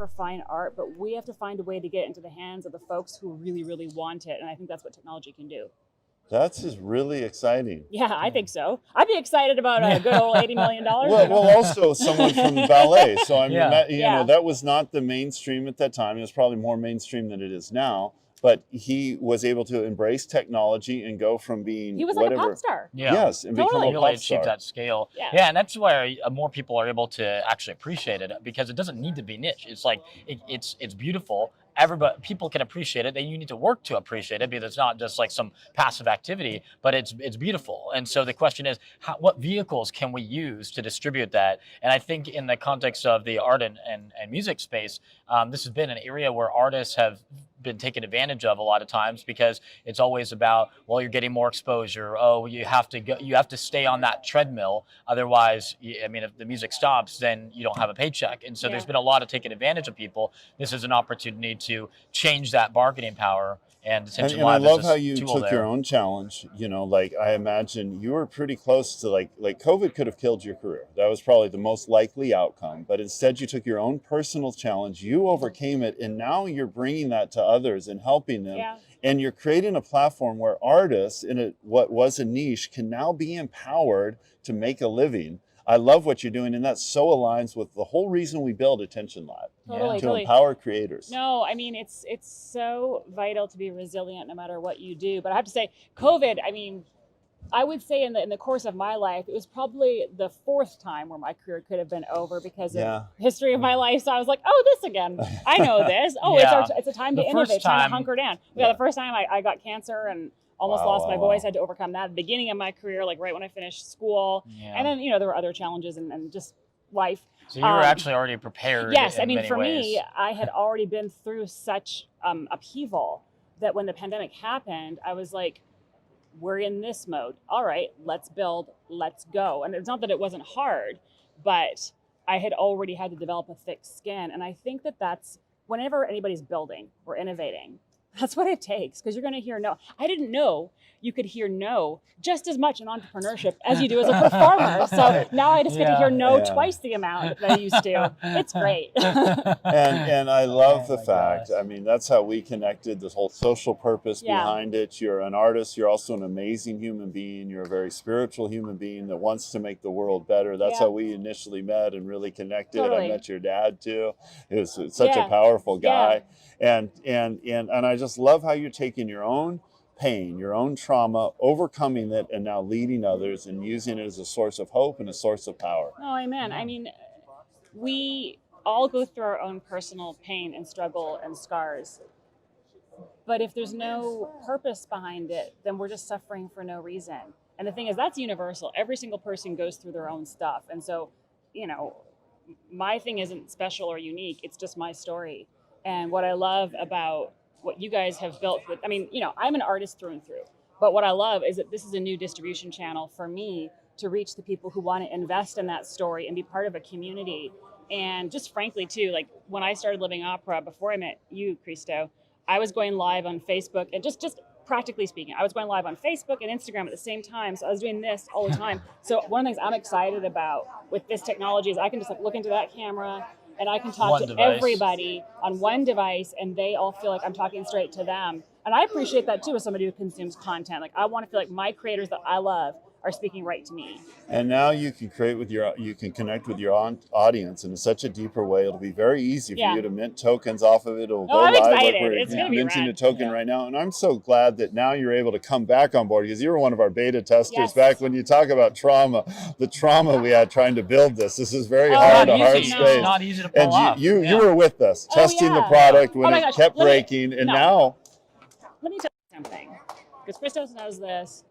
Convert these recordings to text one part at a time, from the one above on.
for fine art, but we have to find a way to get it into the hands of the folks who really, really want it. And I think that's what technology can do. That's just really exciting. Yeah, I think so. I'd be excited about a good old $80 million. Well, also someone from ballet. So I mean, Yeah. you know, that was not the mainstream at that time. It was probably more mainstream than it is now. But he was able to embrace technology and go from being He was like a pop star. Yeah. Yes, and Totally. become a Really pop star. achieve that scale. Yeah. And that's why more people are able to actually appreciate it, because it doesn't need to be niche. It's like it's beautiful. Everybody, people can appreciate it. Then you need to work to appreciate it, because it's not just like some passive activity, but it's beautiful. And so the question is, what vehicles can we use to distribute that? And I think in the context of the art and music space, this has been an area where artists have been taken advantage of a lot of times, because it's always about, well, you're getting more exposure. Oh, you have to stay on that treadmill. Otherwise, I mean, if the music stops, then you don't have a paycheck. And so there's been a lot of taking advantage of people. This is an opportunity to change that bargaining power. And I love how you took your own challenge. You know, like I imagine you were pretty close to like COVID could have killed your career. That was probably the most likely outcome. But instead, you took your own personal challenge. You overcame it, and now you're bringing that to others and helping them. Yeah. And you're creating a platform where artists in what was a niche can now be empowered to make a living. I love what you're doing, and that so aligns with the whole reason we build ÄTTN.LIVE. To empower creators. No, I mean, it's so vital to be resilient no matter what you do. But I have to say, COVID, I mean, I would say in the course of my life, it was probably the fourth time where my career could have been over because of history of my life. So I was like, oh, this again. I know this. Oh, it's a time to innovate, time to hunker down. The first time I got cancer and almost lost my voice, had to overcome that at the beginning of my career, like right when I finished school. And then, you know, there were other challenges and just life. So you were actually already prepared. Yes, I mean, for me, I had already been through such upheaval that when the pandemic happened, I was like, we're in this mode. All right, let's build, let's go. And it's not that it wasn't hard, but I had already had to develop a thick skin. And I think that's whenever anybody's building or innovating, that's what it takes, because you're going to hear no. I didn't know you could hear no just as much in entrepreneurship as you do as a performer. So now I just get to hear no twice the amount that I used to. It's great. and I love the fact, I mean, that's how we connected, this whole social purpose behind it. You're an artist. You're also an amazing human being. You're a very spiritual human being that wants to make the world better. That's how we initially met and really connected. I met your dad too. He was such a powerful guy. And I just love how you're taking your own pain, your own trauma, overcoming it, and now leading others and using it as a source of hope and a source of power. Oh, amen. I mean, we all go through our own personal pain and struggle and scars. But if there's no purpose behind it, then we're just suffering for no reason. And the thing is, that's universal. Every single person goes through their own stuff. And so, you know, my thing isn't special or unique. It's just my story. And what I love about what you guys have built with, I mean, you know, I'm an artist through and through, but what I love is that this is a new distribution channel for me to reach the people who want to invest in that story and be part of a community. And just frankly too, like when I started Living Opera, before I met you, Christo, I was going live on Facebook, and just practically speaking, I was going live on Facebook and Instagram at the same time. So I was doing this all the time. So one of the things I'm excited about with this technology is I can just like look into that camera and I can talk to everybody on one device, and they all feel like I'm talking straight to them. And I appreciate that too as somebody who consumes content. Like I want to feel like my creators that I love are speaking right to me. And now you can you can connect with your audience in such a deeper way. It'll be very easy for you to mint tokens off of it. It'll go live like we're minting a token right now. And I'm so glad that now you're able to come back on board, because you were one of our beta testers back when you talk about trauma, the trauma we had trying to build this. This is very hard, a hard space. Not easy to pull off. And you were with us, testing the product when it kept breaking. And now... Let me tell you something, because Christos knows this.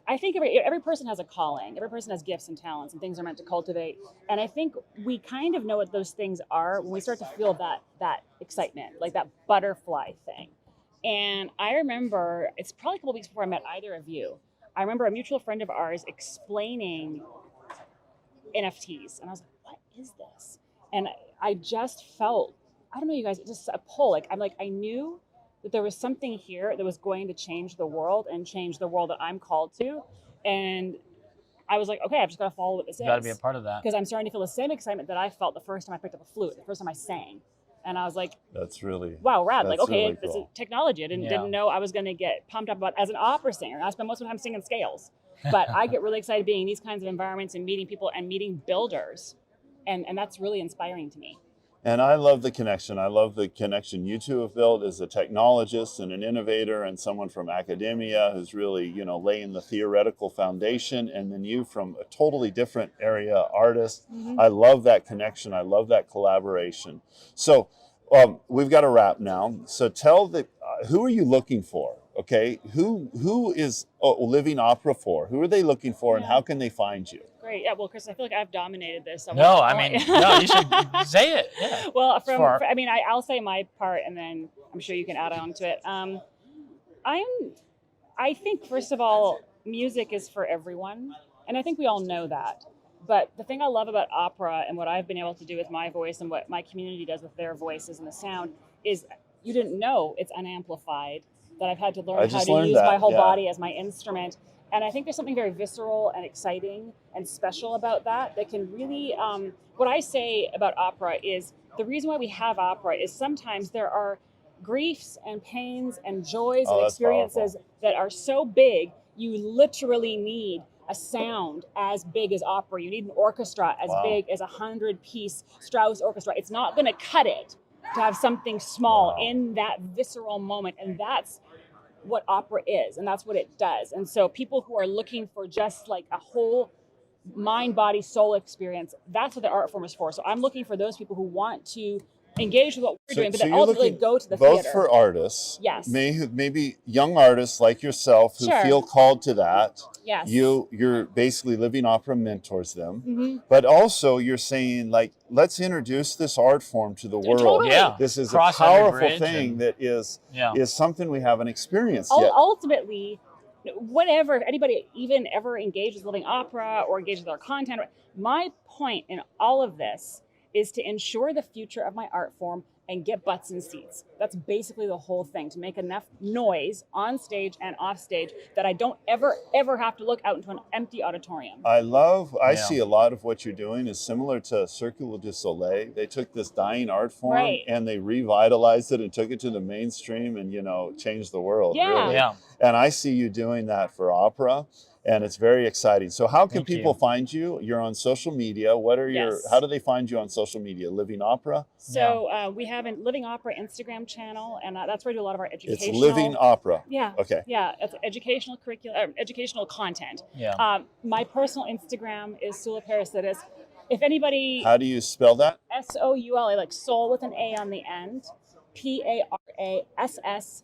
I think every person has a calling. Every person has gifts and talents and things they're meant to cultivate. And I think we kind of know what those things are when we start to feel that excitement, like that butterfly thing. And I remember, it's probably a couple weeks before I met either of you, I remember a mutual friend of ours explaining NFTs. And I was like, what is this? And I just felt, I don't know, you guys, just a pull. Like, I knew that there was something here that was going to change the world and change the world that I'm called to. And I was like, okay, I've just got to follow what this You is. got to be a part of that. Because I'm starting to feel the same excitement that I felt the first time I picked up a flute, the first time I sang. And I was like, that's really, wow, rad. Like, okay, really this cool. is technology. I didn't know I was going to get pumped up about as an opera singer. I spend most of the time singing scales. But I get really excited being in these kinds of environments and meeting people and meeting builders. And that's really inspiring to me. And I love the connection. I love the connection you two have built as a technologist and an innovator and someone from academia who's really, you know, laying the theoretical foundation, and then you from a totally different area, artist. I love that connection. I love that collaboration. So we've got to wrap now. So tell who are you looking for? Okay, who is Living Opera for? Who are they looking for, and how can they find you? Great. Yeah. Well, Chris, I feel like I've dominated this. So no, you should say it. Yeah. Well, I'll say my part, and then I'm sure you can add on to it. I think first of all, music is for everyone, and I think we all know that. But the thing I love about opera and what I've been able to do with my voice and what my community does with their voices and the sound is you didn't know it's unamplified, that I've had to learn how to use my whole body as my instrument. And I think there's something very visceral and exciting and special about that can really, what I say about opera is the reason why we have opera is sometimes there are griefs and pains and joys and experiences that are so big, you literally need a sound as big as opera. You need an orchestra as big as 100-piece Strauss orchestra. It's not going to cut it to have something small in that visceral moment. And that's what opera is, and that's what it does. And so people who are looking for just like a whole mind, body, soul experience, that's what the art form is for. So I'm looking for those people who want to engage with what we're doing, but then ultimately go to the theater. Both for artists, yes, maybe young artists like yourself who feel called to that. Yes, you're basically Living Opera mentors them, but also you're saying like, let's introduce this art form to the world. Totally. Yeah, this is a powerful thing that is something we haven't experienced yet. Ultimately, whenever if anybody even ever engages Living Opera or engages with our content, my point in all of this is to ensure the future of my art form and get butts in seats. That's basically the whole thing, to make enough noise on stage and off stage that I don't ever have to look out into an empty auditorium. I see a lot of what you're doing is similar to Cirque du Soleil. They took this dying art form and they revitalized it and took it to the mainstream and, changed the world. Really. Yeah. And I see you doing that for opera. And it's very exciting. So how can people find you? You're on social media. How do they find you on social media? Living Opera? So we have a Living Opera Instagram channel, and that's where I do a lot of our educational. It's Living Opera. Yeah. Okay. Yeah, it's educational educational content. Yeah. My personal Instagram is Soula Parassidis. If anybody. How do you spell that? Soula, like soul with an A on the end. Parassidis.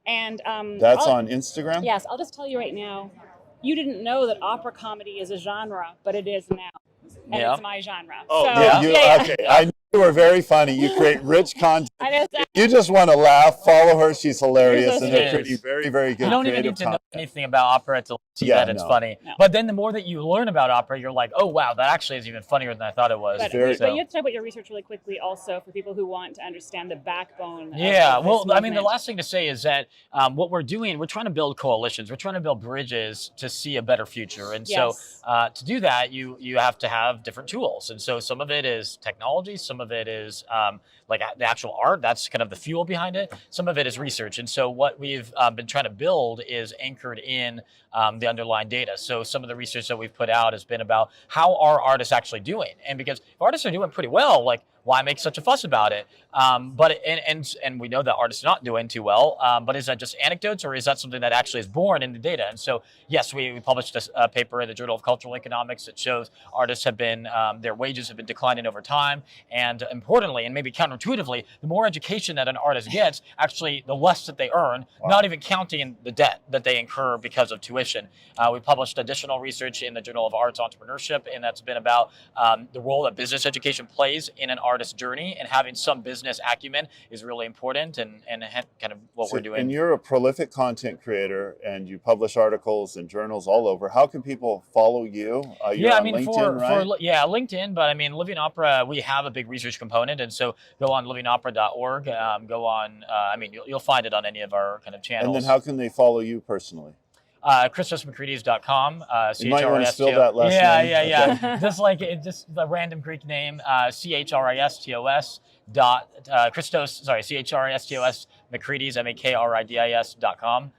And that's on Instagram? Yes, I'll just tell you right now, you didn't know that opera comedy is a genre, but it is now. And it's my genre. Oh, okay. I knew you were very funny. You create rich content. You just want to laugh, follow her. She's hilarious. And they're creating very, very good. You don't even need to know anything about opera to see that it's funny. No. But then the more that you learn about opera, you're like, oh, wow, that actually is even funnier than I thought it was. But you have to talk about your research really quickly also for people who want to understand the backbone. The last thing to say is that what we're doing, we're trying to build coalitions. We're trying to build bridges to see a better future. And so to do that, you have to have different tools. And so some of it is technology. Some of it is like the actual art. That's kind of the fuel behind it. Some of it is research. And so what we've been trying to build is anchored in the underlying data. So some of the research that we've put out has been about how are artists actually doing? And because if artists are doing pretty well, like, why make such a fuss about it? And we know that artists are not doing too well, but is that just anecdotes, or is that something that actually is born in the data? And so, yes, we published a paper in the Journal of Cultural Economics that shows artists have been, their wages have been declining over time. And importantly, and maybe counterintuitively, the more education that an artist gets, actually the less that they earn, not even counting the debt that they incur because of tuition. We published additional research in the Journal of Arts Entrepreneurship, and that's been about the role that business education plays in an artist journey, and having some business acumen is really important, and kind of what we're doing. And you're a prolific content creator, and you publish articles in journals all over. How can people follow you? You're on LinkedIn, right? LinkedIn, but Living Opera, we have a big research component, and so go on livingopera.org, go on, you'll find it on any of our kind of channels. And then how can they follow you personally? ChristosMakridis.com. You might want to spell that last name. Yeah. Just like just the random Greek name, Christos. Christos Makridis, Makridis.com.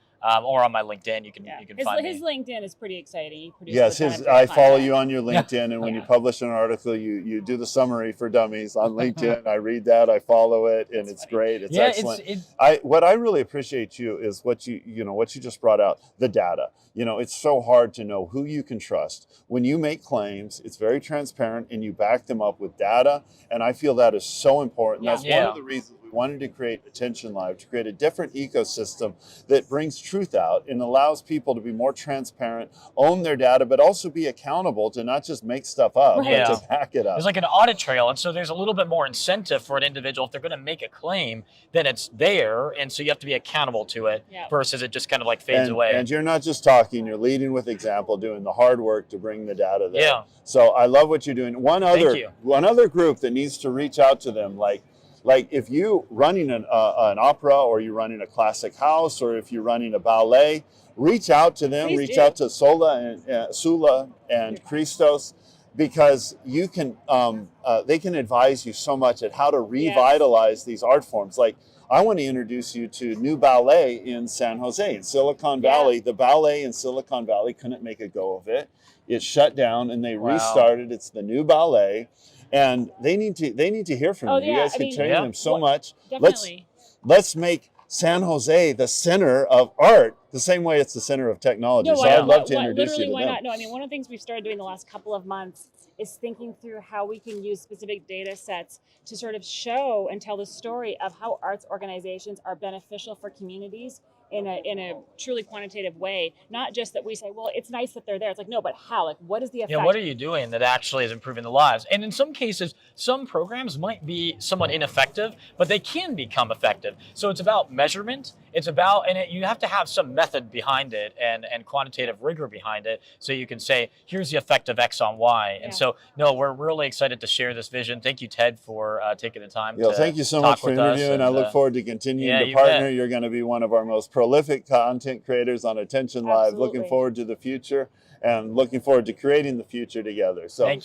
Or on my LinkedIn, you can find me. His LinkedIn is pretty exciting. Yes, I follow you on your LinkedIn, and when you publish an article, you do the summary for dummies on LinkedIn. I read that, I follow it, and it's great. It's excellent. What I really appreciate you is what you just brought out, the data. It's so hard to know who you can trust. When you make claims, it's very transparent, and you back them up with data, and I feel that is so important. That's one of the reasons we wanted to create ATTN.LIVE, to create a different ecosystem that brings truth out and allows people to be more transparent, own their data, but also be accountable to not just make stuff up, but to back it up. There's like an audit trail, and so there's a little bit more incentive for an individual. If they're going to make a claim, then it's there, and so you have to be accountable to it versus it just kind of like fades away. And you're not just talking, you're leading with example, doing the hard work to bring the data there. Yeah. So I love what you're doing. One other group that needs to reach out to them, like if you running an opera, or you're running a classic house, or if you're running a ballet, reach out to them. Reach out to Soula and Christos, because you can they can advise you so much at how to revitalize these art forms. Like, I want to introduce you to new ballet in San Jose, in Silicon Valley. The ballet in Silicon Valley couldn't make a go of it. It shut down, and they restarted. It's the new ballet. And they need to hear from you. You guys can train them so much. Definitely. Let's make San Jose the center of art, the same way it's the center of technology. So I'd love to introduce you to them. Why not? No, I mean, one of the things we've started doing the last couple of months is thinking through how we can use specific data sets to sort of show and tell the story of how arts organizations are beneficial for communities in a truly quantitative way. Not just that we say, well, it's nice that they're there. It's like, no, but how? Like, what is the effect? Yeah, what are you doing that actually is improving the lives? And in some cases, some programs might be somewhat ineffective, but they can become effective. So it's about measurement. It's about, you have to have some method behind it and quantitative rigor behind it, so you can say, here's the effect of X on Y. And so, no, we're really excited to share this vision. Thank you, Ted, for taking the time to thank you so much for interviewing. I look forward to continuing to partner. You're going to be one of our most prolific content creators on ΑTTN.LIVE. Looking forward to the future, and looking forward to creating the future together. So